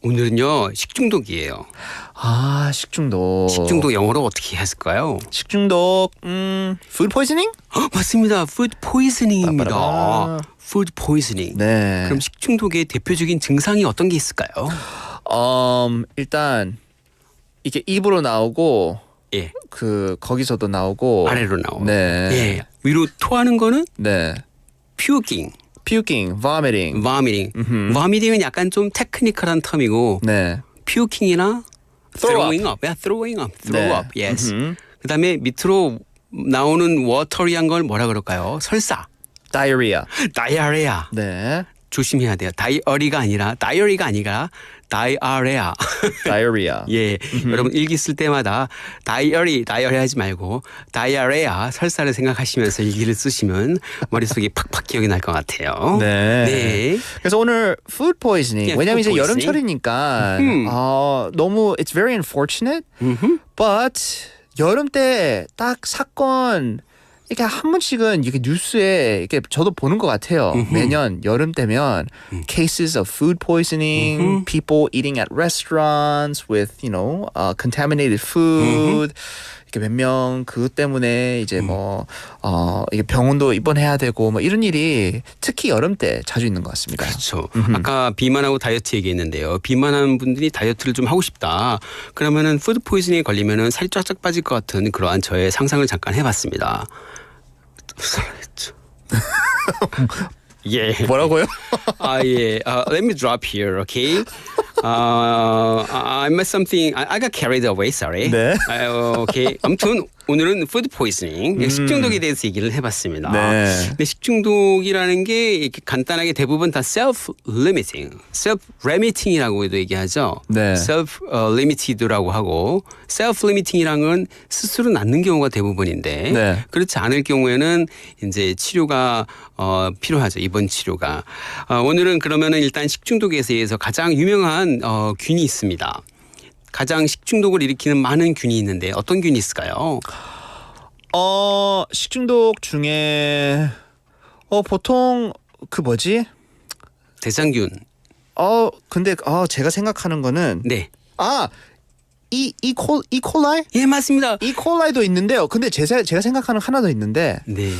오늘은요 식중독이에요. 아, 식중독. 식중독 영어로 어떻게 했을까요? 식중독. food poisoning? 맞습니다. food poisoning입니다. 빠빠라빠. food poisoning. 네. 그럼 식중독의 대표적인 증상이 어떤 게 있을까요? 일단 이게 입으로 나오고 예, 거기서도 나오고 아래로 나오고. 네. 예, 위로 토하는 거는 네. puking, puking, vomiting. vomiting. vomiting은 약간 좀 테크니컬한 텀이고 네. puking이나 Throw throwing up, throwing up, throw 네. up, yes. 그다음에 밑으로 나오는 watery한 걸 뭐라 그럴까요? 설사, diarrhea. diarrhea. 네. 조심해야 돼요. 다이어리가 아니라 diarrhea. diarrhea. 예, 여러분 일기 쓸 때마다 다이어리 하지 말고 diarrhea 설사를 생각하시면서 일기를 쓰시면 머릿속에 팍팍 기억이 날 것 같아요. 네. 네. 그래서 오늘 food poisoning. 예, 왜냐면 이제 food poisoning. 여름철이니까 너무 it's very unfortunate. But 여름 때 딱 사건 이렇게 한 번씩은 이렇게 뉴스에 이렇게 저도 보는 것 같아요. 매년 여름 되면 cases of food poisoning, people eating at restaurants with contaminated food. 이렇게 몇 명 그것 때문에 이제 이게 병원도 입원해야 되고 뭐 이런 일이 특히 여름 때 자주 있는 것 같습니다. 그렇죠. 아까 비만하고 다이어트 얘기했는데요. 비만한 분들이 다이어트를 좀 하고 싶다. 그러면은 푸드 포이즈닝에 걸리면은 살이 쫙쫙 빠질 것 같은 그러한 저의 상상을 잠깐 해봤습니다. 예. 뭐라고요? 예. Let me drop here, okay? I missed something. I got carried away. Sorry. 네. 오케이. 아무튼 오늘은 푸드 포이즈닝, 식중독에 대해서 얘기를 해봤습니다. 네. 근데 식중독이라는 게 이렇게 간단하게 대부분 다 self-limiting이라고도 얘기하죠. 네. self-limited라고 하고 self-limiting이라는 건 스스로 낫는 경우가 대부분인데 네. 그렇지 않을 경우에는 이제 치료가 필요하죠. 입원 치료가. 오늘은 그러면은 일단 식중독에 대해서 가장 유명한 균이 있습니다. 가장 식중독을 일으키는 많은 균이 있는데 어떤 균이 있을까요? 식중독 중에 보통 대장균. 근데 제가 생각하는 거는 네. 이콜라이? 예, 맞습니다. 이콜라이도 있는데요. 근데 제가 생각하는 하나 더 있는데 네.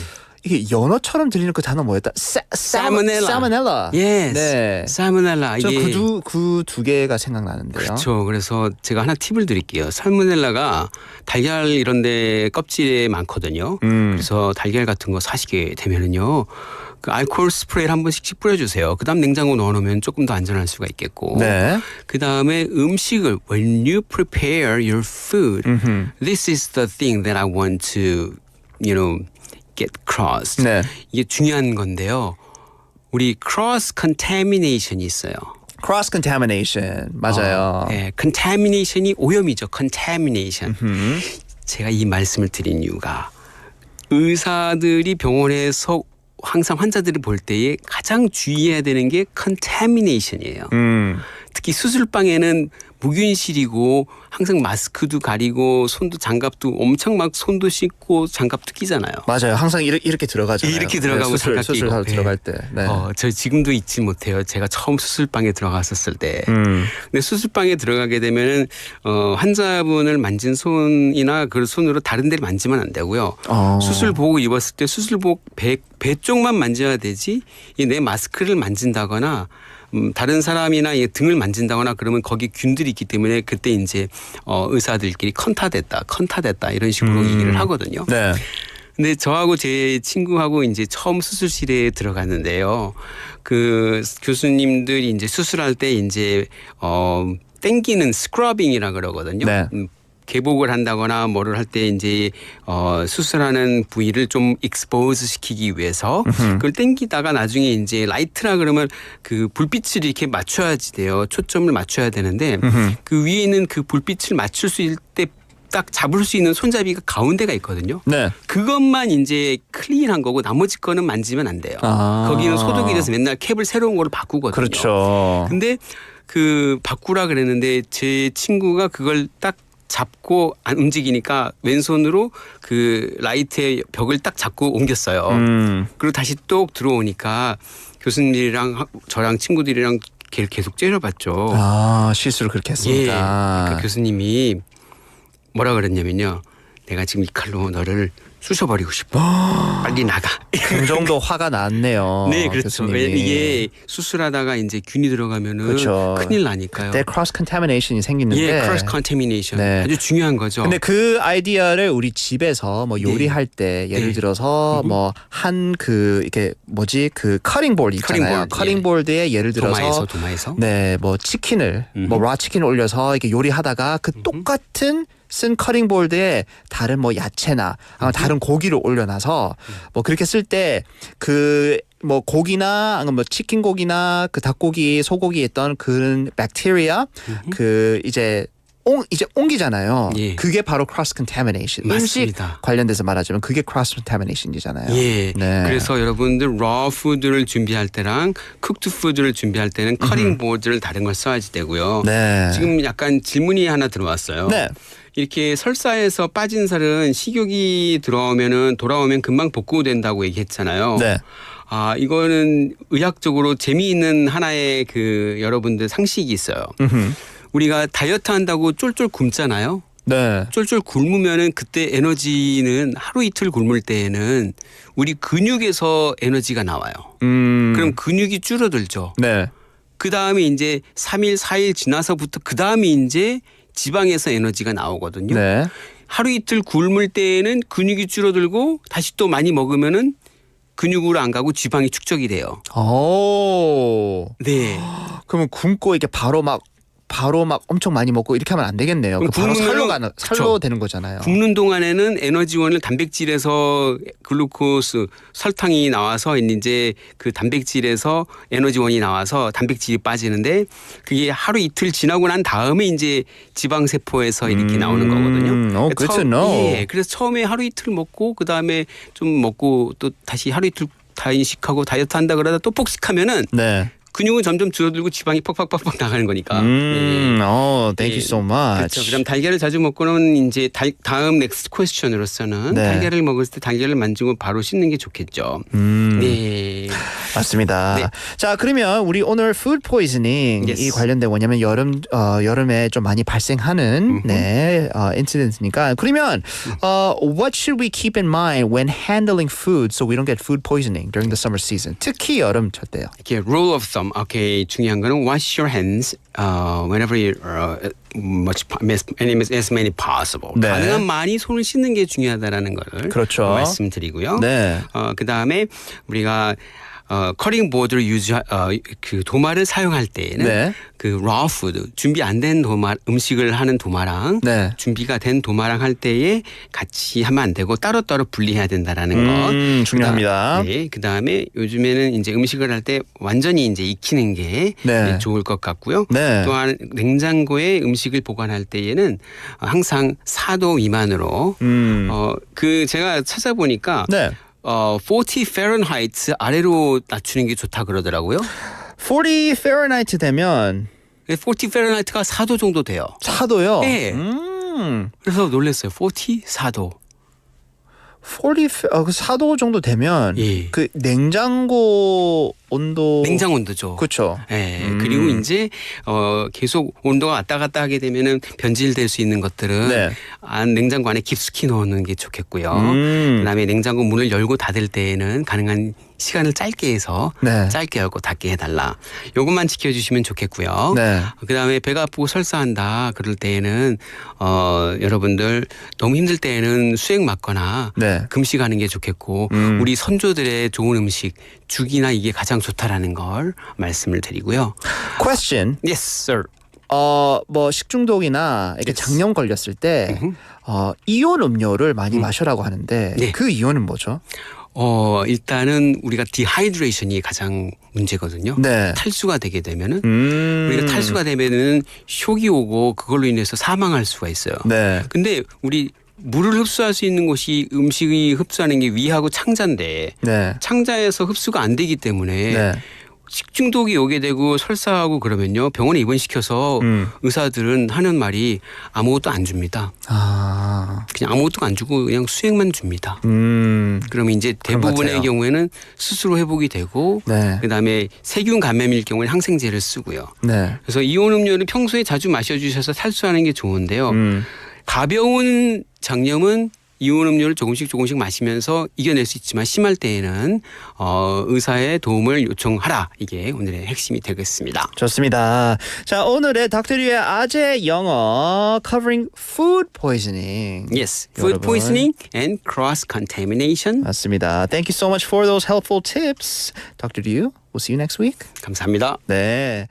이게 연어처럼 들리는 그 단어 뭐였다? 살모넬라. 예. 네. 살모넬라. 이게 그 두 개가 생각나는데요. 그렇죠. 그래서 제가 하나 팁을 드릴게요. 살모넬라가 달걀 이런 데 껍질에 많거든요. 그래서 달걀 같은 거 사시게 되면은요. 그 알코올 스프레이를 한 번씩 뿌려주세요. 그다음 냉장고 넣어놓으면 조금 더 안전할 수가 있겠고. 네. 그다음에 음식을 when you prepare your food, this is the thing that I want to, get crossed. 네. 이게 중요한 건데요. 우리 cross contamination이 있어요. cross contamination. 맞아요. 네, contamination이 오염이죠. contamination. 제가 이 말씀을 드린 이유가 의사들이 병원에서 항상 환자들을 볼 때에 가장 주의해야 되는 게 contamination이에요. 특히 수술방에는 무균실이고 항상 마스크도 가리고 손도 장갑도 엄청 막 손도 씻고 장갑도 끼잖아요. 맞아요. 항상 이렇게 들어가잖아요. 이렇게 들어가고 장갑 끼고. 수술하러 들어갈 때. 네. 저 지금도 잊지 못해요. 제가 처음 수술방에 들어갔었을 때. 근데 수술방에 들어가게 되면은 환자분을 만진 손이나 그 손으로 다른 데를 만지면 안 되고요. 수술복 입었을 때 수술복 배 쪽만 만져야 되지. 내 마스크를 만진다거나 다른 사람이나 등을 만진다거나 그러면 거기 균들이 있기 때문에 그때 이제 의사들끼리 컨타됐다 이런 식으로 얘기를 하거든요. 네. 근데 저하고 제 친구하고 이제 처음 수술실에 들어갔는데요. 그 교수님들이 이제 수술할 때 이제 땡기는 스크러빙이라 그러거든요. 네. 개복을 한다거나 뭐를 할 때 이제 수술하는 부위를 좀 익스포즈 시키기 위해서 그걸 당기다가 나중에 이제 라이트라 그러면 그 불빛을 이렇게 맞춰야지 돼요. 초점을 맞춰야 되는데 그 위에 있는 그 불빛을 맞출 수 있을 때 딱 잡을 수 있는 손잡이가 가운데가 있거든요. 네. 그것만 이제 클린한 거고 나머지 거는 만지면 안 돼요. 거기는 소독이 돼서 맨날 캡을 새로운 거로 바꾸거든요. 그렇죠. 근데 그 바꾸라 그랬는데 제 친구가 그걸 딱 잡고 안 움직이니까 왼손으로 그 라이트의 벽을 딱 잡고 옮겼어요. 그리고 다시 또 들어오니까 교수님들이랑 저랑 친구들이랑 걔를 계속 째려봤죠. 아, 실수를 그렇게 예. 했으니까. 그 교수님이 뭐라 그랬냐면요. 내가 지금 이 칼로 너를 쑤셔버리고 싶어. 빨리 나가. 그 정도 화가 났네요. 네, 그렇죠. 교수님이. 이게 수술하다가 이제 균이 들어가면은 그렇죠. 큰일 나니까요. 그때 크로스 컨타미네이션이 생기는데. 예, 크로스 컨타미네이션 네. 아주 중요한 거죠. 근데 그 아이디어를 우리 집에서 뭐 요리할 때 예를 네. 들어서 뭐 한 그 이게 뭐지 그 커팅 보드 있잖아요. 커팅보드, 커팅 보드에 예를 들어서 도마에서 네, 뭐 치킨을 뭐 라 치킨을 올려서 이렇게 요리하다가 그 똑같은 쓴 커팅 보드에 다른 뭐 야채나 다른 고기를 올려놔서 뭐 그렇게 쓸 때 그 뭐 고기나 아니면 뭐 치킨 고기나 그 닭고기 소고기에 있던 그런 박테리아 그 이제 옮기잖아요. 예. 그게 바로 cross contamination. 음식 맞습니다. 관련돼서 말하자면 그게 cross contamination이잖아요. 예. 네. 그래서 여러분들 raw food를 준비할 때랑 cooked food를 준비할 때는 커팅 보드를 다른 걸 써야지 되고요. 네. 지금 약간 질문이 하나 들어왔어요. 네. 이렇게 설사해서 빠진 살은 식욕이 돌아오면 금방 복구된다고 얘기했잖아요. 네. 아, 이거는 의학적으로 재미있는 하나의 그 여러분들 상식이 있어요. 우리가 다이어트 한다고 쫄쫄 굶잖아요. 네. 쫄쫄 굶으면은 그때 에너지는 하루 이틀 굶을 때에는 우리 근육에서 에너지가 나와요. 그럼 근육이 줄어들죠. 네. 그 다음에 이제 3일, 4일 지나서부터 그 다음에 이제 지방에서 에너지가 나오거든요. 네. 하루 이틀 굶을 때에는 근육이 줄어들고 다시 또 많이 먹으면은 근육으로 안 가고 지방이 축적이 돼요. 오. 네. 그러면 굶고 이게 바로 막 엄청 많이 먹고 이렇게 하면 안 되겠네요. 그럼 바로 굶으면은 살로 되는 거잖아요. 굶는 동안에는 에너지원을 단백질에서 글루코스 설탕이 나와서 이제 그 단백질에서 에너지원이 나와서 단백질이 빠지는데 그게 하루 이틀 지나고 난 다음에 이제 지방 세포에서 이렇게 나오는 거거든요. good to know. 예, 그래서 처음에 하루 이틀 먹고 그 다음에 좀 먹고 또 다시 하루 이틀 단식하고 다이어트 한다 그러다 또 폭식하면은 네. 근육은 점점 줄어들고 지방이 퍽퍽퍽퍽 나가는 거니까. thank you so much. 그렇죠. 그럼 달걀을 자주 먹고는 이제 다음 넥스트 퀘스천으로서는 네. 달걀을 먹을 때 달걀을 만지고 바로 씻는 게 좋겠죠. 네. 맞습니다. 네. 자, 그러면 우리 오늘 food poisoning Yes. 이 관련된 뭐냐면 여름에 좀 많이 발생하는 인시던트니까 그러면 what should we keep in mind when handling food so we don't get food poisoning during the summer season? 특히 여름철 때요. 이렇게 rule of thumb. 오케이. 중요한 거는 wash your hands whenever you as many possible. 네. 가능한 많이 손을 씻는 게 중요하다라는 걸 그렇죠. 말씀드리고요. 네. 그 다음에 우리가 커팅 보드를 그 도마를 사용할 때에는 네. 그 raw food 준비 안 된 음식을 하는 도마랑 네. 준비가 된 도마랑 할 때에 같이 하면 안 되고 따로따로 분리해야 된다라는 것. 중요합니다. 네. 그다음에 요즘에는 이제 음식을 할 때 완전히 이제 익히는 게 네. 좋을 것 같고요. 네. 또한 냉장고에 음식을 보관할 때에는 항상 4도 미만으로 그 제가 찾아보니까 네. 40 Fahrenheit 아래로 낮추는 게 좋다 그러더라고요. 40 Fahrenheit 되면 40 Fahrenheit가 4도 정도 돼요. 4도요? 네. 그래서 놀랐어요. 44도. 4도 정도 되면 예. 그 냉장고 온도 냉장 온도죠. 그렇죠. 네. 그리고 이제 계속 온도가 왔다 갔다 하게 되면은 변질될 수 있는 것들은 네. 냉장고 안에 깊숙이 넣는 게 좋겠고요. 그다음에 냉장고 문을 열고 닫을 때에는 가능한 시간을 짧게 해서 네. 짧게 열고 닫게 해달라. 요것만 지켜주시면 좋겠고요. 네. 그다음에 배가 아프고 설사한다 그럴 때에는 여러분들 너무 힘들 때에는 수액 맞거나 네. 금식하는 게 좋겠고 우리 선조들의 좋은 음식 죽이나 이게 가장 좋다라는 걸 말씀을 드리고요. Question. Yes, sir. 뭐 식중독이나 이렇게 장염 걸렸을 때 이온 음료를 많이 마셔라고 하는데 네. 그 이온은 뭐죠? 일단은 우리가 디하이드레이션이 가장 문제거든요. 네. 탈수가 되게 되면은 우리가 탈수가 되면은 쇼기 오고 그걸로 인해서 사망할 수가 있어요. 네. 근데 우리 물을 흡수할 수 있는 곳이 음식이 흡수하는 게 위하고 창자인데 네. 창자에서 흡수가 안 되기 때문에 네. 식중독이 오게 되고 설사하고 그러면요 병원에 입원시켜서 의사들은 하는 말이 아무것도 안 줍니다. 그냥 아무것도 안 주고 그냥 수액만 줍니다. 그러면 이제 대부분의 경우에는 스스로 회복이 되고 네. 그다음에 세균 감염일 경우에 항생제를 쓰고요. 네. 그래서 이온 음료는 평소에 자주 마셔주셔서 탈수하는 게 좋은데요. 가벼운 장염은 이온 음료를 조금씩 마시면서 이겨낼 수 있지만 심할 때에는 의사의 도움을 요청하라. 이게 오늘의 핵심이 되겠습니다. 좋습니다. 자, 오늘의 닥터리의 아재 영어 covering food poisoning. Yes, food 여러분. poisoning and cross contamination. 맞습니다. Thank you so much for those helpful tips. Dr. Liu, we'll see you next week. 감사합니다. 네.